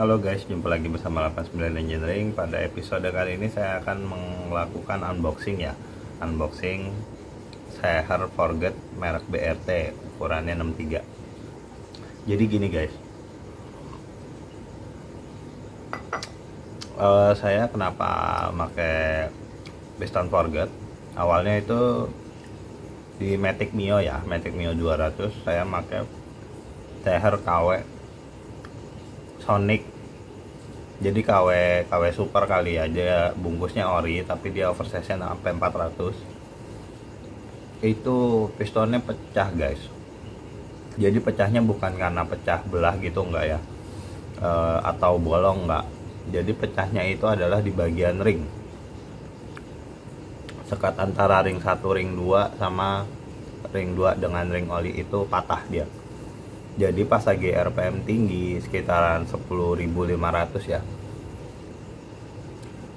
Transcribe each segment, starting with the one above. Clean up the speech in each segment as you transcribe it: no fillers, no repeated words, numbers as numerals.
Halo guys, jumpa lagi bersama 89 Engineering. Pada episode kali ini saya akan melakukan unboxing ya. Unboxing Seher Forget merek BRT, ukurannya 63. Jadi gini guys, saya kenapa pakai piston Forget. Awalnya itu di Matic Mio ya, Matic Mio 200 saya pakai Seher KW Sonic. Jadi KW super kali ya, dia bungkusnya ori tapi dia oversize nya sampai 400. Itu pistonnya pecah guys. Jadi pecahnya bukan karena pecah belah gitu enggak ya, atau bolong enggak. Jadi pecahnya itu adalah di bagian ring, sekat antara ring 1 ring 2 sama ring 2 dengan ring oli itu patah dia. Jadi pas lagi RPM tinggi sekitaran 10.500 ya,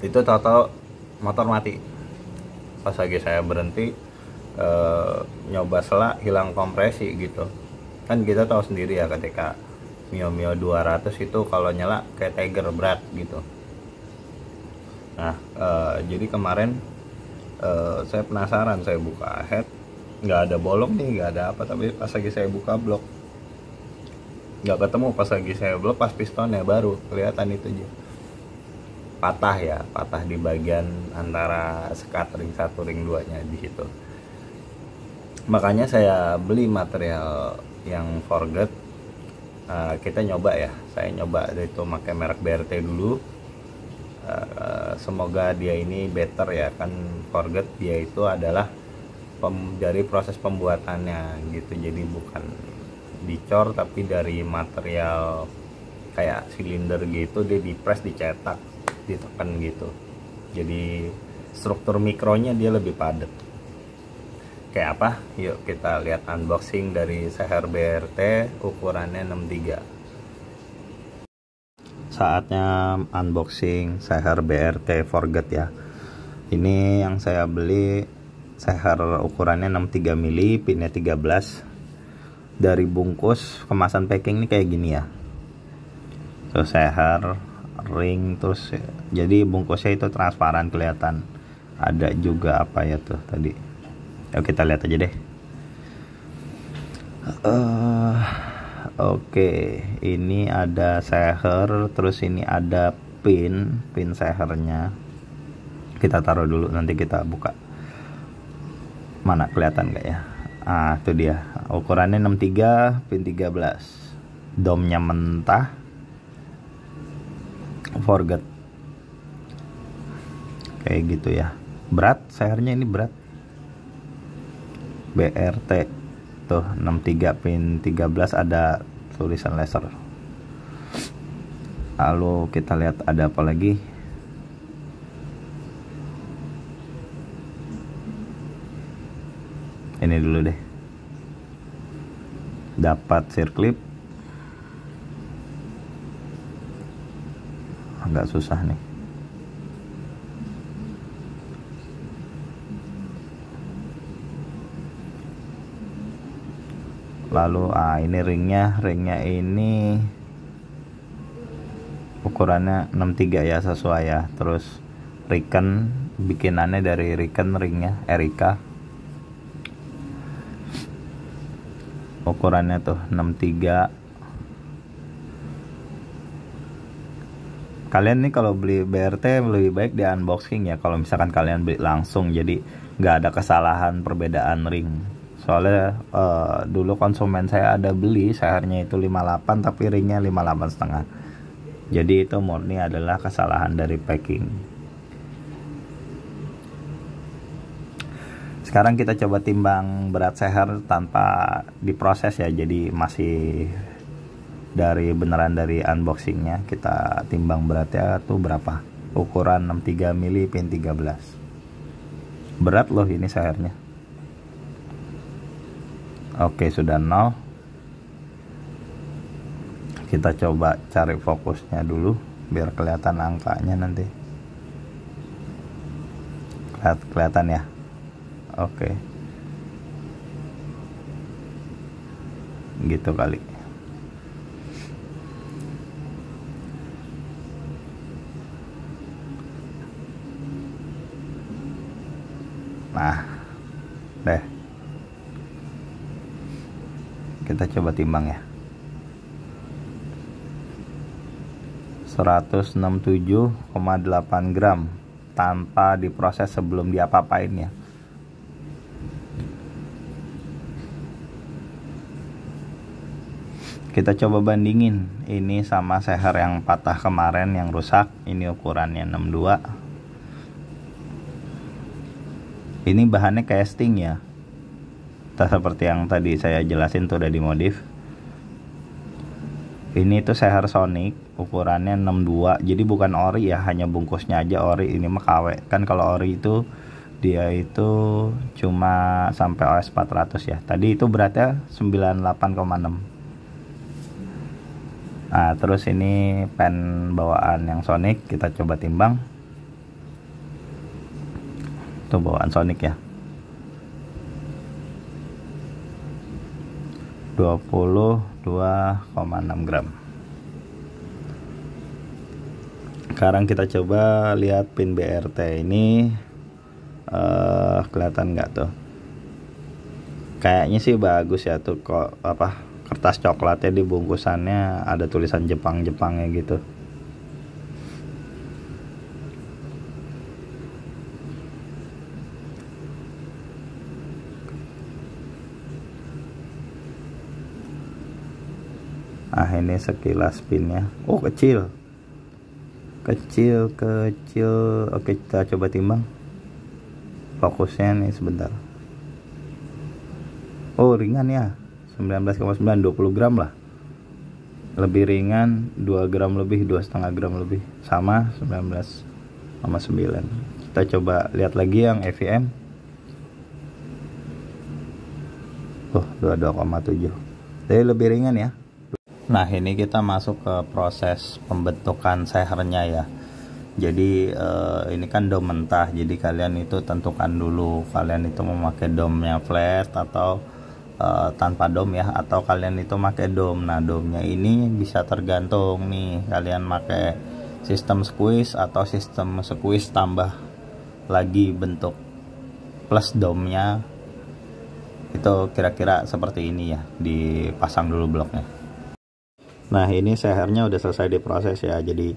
itu total motor mati. Pas lagi saya berhenti nyoba selak, hilang kompresi gitu. Kan kita tahu sendiri ya, ketika Mio 200 itu kalau nyala kayak Tiger, berat gitu. Nah jadi kemarin saya penasaran, saya buka head, nggak ada bolong nih, nggak ada apa. Tapi pas lagi saya buka blok nggak ketemu. Pas lagi saya blok, pas pistonnya baru kelihatan itu aja patah ya, patah di bagian antara sekat ring 1 ring 2 nya di situ. Makanya saya beli material yang Forget. Kita nyoba ya, saya nyoba itu pakai merek BRT dulu. Semoga dia ini better ya, kan Forget dia itu adalah dari proses pembuatannya gitu. Jadi bukan dicor, tapi dari material kayak silinder gitu, dia dipres, dicetak, ditekan gitu. Jadi struktur mikronya dia lebih padat. Kayak apa? Yuk kita lihat unboxing dari Seher BRT ukurannya 63. Saatnya unboxing Seher BRT Forget ya. Ini yang saya beli Seher ukurannya 63 mili, pinnya 13. Dari bungkus kemasan packing ini kayak gini ya, terus Seher ring, terus jadi bungkusnya itu transparan kelihatan. Ada juga apa ya tuh tadi, yuk kita lihat aja deh. Oke, ini ada Seher, terus ini ada pin Sehernya. Kita taruh dulu, nanti kita buka. Mana kelihatan nggak ya? Itu dia, ukurannya 63, pin 13, domnya mentah, Forget kayak gitu ya. Berat, Sehernya ini berat, BRT tuh 63 pin 13, ada tulisan laser. Lalu kita lihat ada apa lagi. Ini dulu deh, dapat sirklip, agak susah nih. Lalu ini ringnya ini ukurannya 63 ya, sesuai ya. Terus Riken, bikinannya dari Riken ringnya, Erika. Ukurannya tuh 63. Kalian nih kalau beli BRT lebih baik di unboxing ya, kalau misalkan kalian beli langsung, jadi nggak ada kesalahan perbedaan ring. Soalnya dulu konsumen saya ada beli Sehernya itu 58 tapi ringnya 58,5. Jadi itu murni adalah kesalahan dari packing. Sekarang kita coba timbang berat Seher tanpa diproses ya, jadi masih beneran dari unboxingnya. Kita timbang beratnya tuh berapa, ukuran 63 mili, pin 13. Berat loh ini Sehernya. Oke, sudah 0. Kita coba cari fokusnya dulu biar kelihatan angkanya nanti. Kelihatan ya. Oke, gitu kali. Nah deh, kita coba timbang ya. 167,8 gram tanpa diproses sebelum diapa-apain ya. Kita coba bandingin ini sama seher yang patah kemarin yang rusak. Ini ukurannya 62. Ini bahannya casting ya, seperti yang tadi saya jelasin tuh udah dimodif. Ini tuh seher Sonic, ukurannya 62, jadi bukan ori ya, hanya bungkusnya aja ori. Ini mah KW. Kan kalau ori itu dia itu cuma sampai OS 400 ya. Tadi itu beratnya 98,6. Nah terus ini pen bawaan yang Sonic, kita coba timbang. Itu bawaan Sonic ya, 22,6 gram. Sekarang kita coba lihat pin BRT ini, kelihatan nggak tuh? Kayaknya sih bagus ya tuh, kok apa, kertas coklatnya di bungkusannya ada tulisan Jepang-Jepangnya gitu. Nah ini sekilas pinnya. Oh kecil. Oke kita coba timbang. Fokusnya nih sebentar. Oh ringan ya, 19,9, 20 gram lah. Lebih ringan 2 gram lebih, 2,5 gram lebih. Sama 19,9. Kita coba lihat lagi yang EVM. Oh 22,7. Jadi lebih ringan ya. Nah ini kita masuk ke proses pembentukan sehernya ya. Jadi ini kan dom mentah, jadi kalian itu tentukan dulu kalian itu memakai domnya flat atau tanpa dom ya, atau kalian itu pakai dom. Nah domnya ini bisa tergantung nih, kalian pakai sistem squeeze atau sistem squeeze tambah lagi bentuk plus domnya. Itu kira-kira seperti ini ya, dipasang dulu bloknya. Nah ini sehernya udah selesai diproses ya, jadi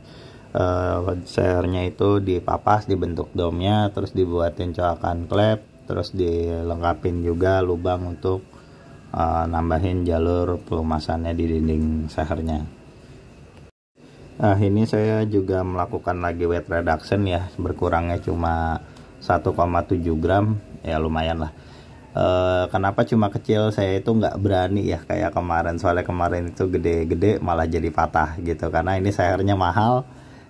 sehernya itu dipapas, dibentuk domnya, terus dibuatin coakan klep, terus dilengkapin juga lubang untuk nambahin jalur pelumasannya di dinding sehernya. Nah ini saya juga melakukan lagi weight reduction ya, berkurangnya cuma 1,7 gram ya, lumayan lah. Kenapa cuma kecil, saya itu nggak berani ya kayak kemarin, soalnya kemarin itu gede-gede malah jadi patah gitu, karena ini sehernya mahal.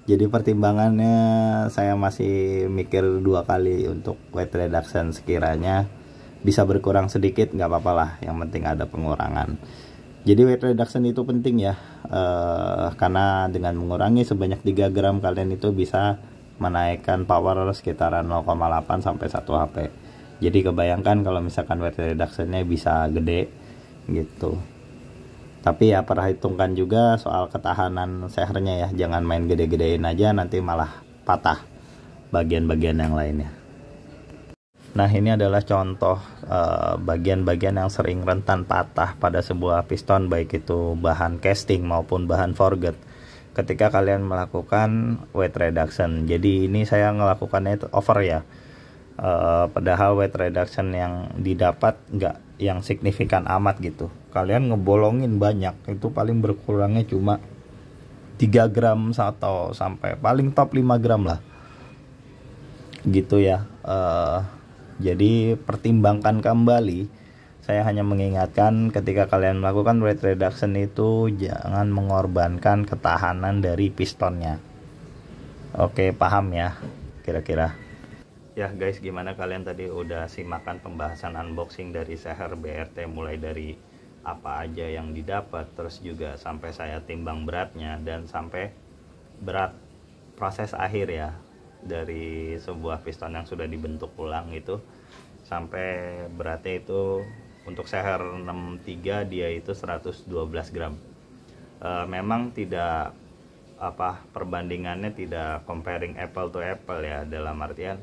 Jadi pertimbangannya saya masih mikir 2 kali untuk weight reduction. Sekiranya bisa berkurang sedikit nggak apa-apa lah, yang penting ada pengurangan. Jadi weight reduction itu penting ya, karena dengan mengurangi sebanyak 3 gram kalian itu bisa menaikkan power sekitaran 0,8 sampai 1 HP. Jadi kebayangkan kalau misalkan weight reductionnya bisa gede gitu. Tapi ya perhitungkan juga soal ketahanan sehernya ya, jangan main gede-gedein aja nanti malah patah bagian-bagian yang lainnya. Nah ini adalah contoh bagian-bagian yang sering rentan patah pada sebuah piston, baik itu bahan casting maupun bahan forget ketika kalian melakukan weight reduction. Jadi ini saya melakukannya itu over ya. Padahal weight reduction yang didapat nggak yang signifikan amat gitu, kalian ngebolongin banyak, itu paling berkurangnya cuma 3 gram atau sampai paling top 5 gram lah gitu ya. Jadi pertimbangkan kembali. Saya hanya mengingatkan ketika kalian melakukan weight reduction itu jangan mengorbankan ketahanan dari pistonnya. Oke paham ya kira-kira. Ya guys, gimana kalian tadi udah simakan pembahasan unboxing dari seher BRT, mulai dari apa aja yang didapat, terus juga sampai saya timbang beratnya, dan sampai berat proses akhir ya dari sebuah piston yang sudah dibentuk ulang itu, sampai beratnya itu untuk seher 63 dia itu 112 gram. Memang tidak perbandingannya tidak comparing apple to apple ya, dalam artian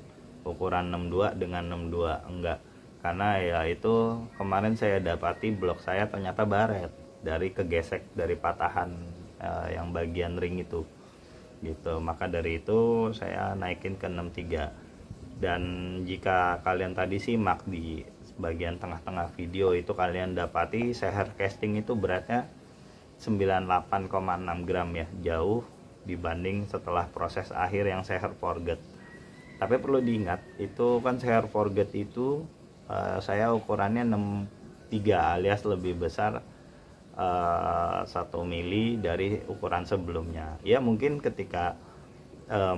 ukuran 62 dengan 62, enggak, karena ya itu kemarin saya dapati blok saya ternyata baret dari kegesek dari patahan yang bagian ring itu gitu. Maka dari itu saya naikin ke 63. Dan jika kalian tadi simak di bagian tengah-tengah video itu, kalian dapati seher casting itu beratnya 98,6 gram ya, jauh dibanding setelah proses akhir yang seher forget. Tapi perlu diingat, itu kan seher forget itu saya ukurannya 63 alias lebih besar 1 mili dari ukuran sebelumnya. Ya mungkin ketika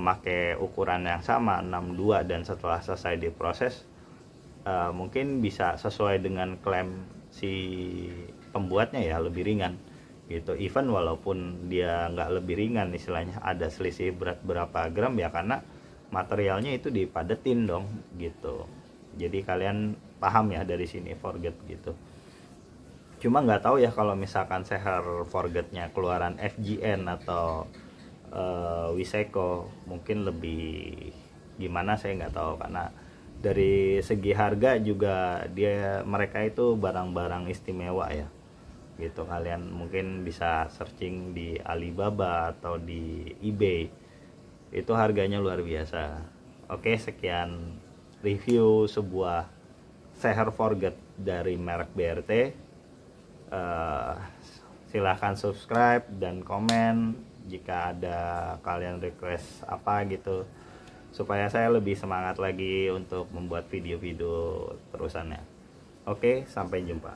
make ukuran yang sama 62 dan setelah selesai diproses mungkin bisa sesuai dengan klaim si pembuatnya ya, lebih ringan gitu. Even walaupun dia nggak lebih ringan, istilahnya ada selisih berat berapa gram ya, karena materialnya itu dipadetin dong gitu. Jadi kalian paham ya dari sini forget gitu. Cuma nggak tahu ya kalau misalkan seher forgetnya keluaran FGN atau Wiseco mungkin lebih gimana, saya nggak tahu, karena dari segi harga juga mereka itu barang-barang istimewa ya gitu. Kalian mungkin bisa searching di Alibaba atau di eBay, itu harganya luar biasa. Oke, sekian review sebuah seher forget dari merek BRT. Silahkan subscribe dan komen jika ada kalian request apa gitu, supaya saya lebih semangat lagi untuk membuat video-video terusannya. Oke, sampai jumpa.